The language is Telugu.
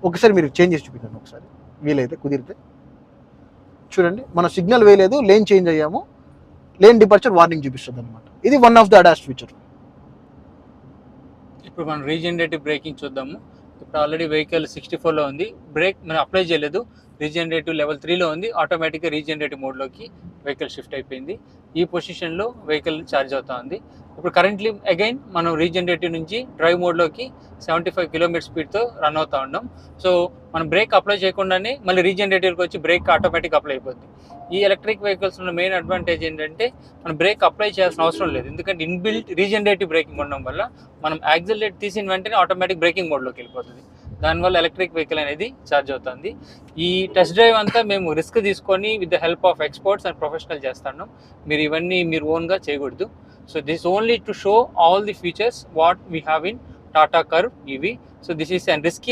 ఒకసారి మీరు చేంజ్ చేసి చూపించండి ఒకసారి, వీలైతే కుదిరితే. చూడండి, మన సిగ్నల్ వేయలేదు, లేన్ చేంజ్ అయ్యాము, లేన్ డిపార్చర్ వార్నింగ్ చూపిస్తుంది అనమాట. ఇది one of the ADAS feature. ఇప్పుడు మనం రీజనరేటివ్ బ్రేకింగ్ చూద్దాము. ఇప్పుడు ఆల్రెడీ వెహికల్ 64లో ఉంది, బ్రేక్ మనం అప్లై చేయలేదు, రీజనరేటివ్ లెవెల్ 3లో ఉంది. ఆటోమేటిక్గా రీజనరేటివ్ మోడ్లోకి వెహికల్ షిఫ్ట్ అయిపోయింది. ఈ పొజిషన్లో వెహికల్ ఛార్జ్ అవుతా ఉంది. ఇప్పుడు కరెంట్లీ అగైన్ మనం రీజనరేటివ్ నుంచి డ్రైవ్ మోడ్లోకి 75 కిలోమీటర్ స్పీడ్తో రన్ అవుతూ ఉన్నాం. సో మనం బ్రేక్ అప్లై చేయకుండానే మళ్ళీ రీజనరేటివ్కి వచ్చి బ్రేక్ ఆటోమేటిక్ అప్లై అయిపోద్ది. ఈ ఎలక్ట్రిక్ వెహికల్స్ ఉన్న మెయిన్ అడ్వాంటేజ్ ఏంటంటే మనం బ్రేక్ అప్లై చేయాల్సిన అవసరం లేదు, ఎందుకంటే ఇన్బిల్ట్ రీజనరేటివ్ బ్రేకింగ్ ఉండడం వల్ల మనం యాక్సిలరేట్ తీసిన వెంటనే ఆటోమేటిక్ బ్రేకింగ్ మోడ్లోకి వెళ్ళిపోతుంది. దానివల్ల ఎలక్ట్రిక్ వెహికల్ అనేది ఛార్జ్ అవుతుంది. ఈ టెస్ట్ డ్రైవ్ అంతా మేము రిస్క్ తీసుకొని with the help of experts and professional చేస్తున్నాం. మీరు ఇవన్నీ మీరు ఓన్గా చేయకూడదు. So this only to show all the features what we have in Tata curve EV. So this is and risky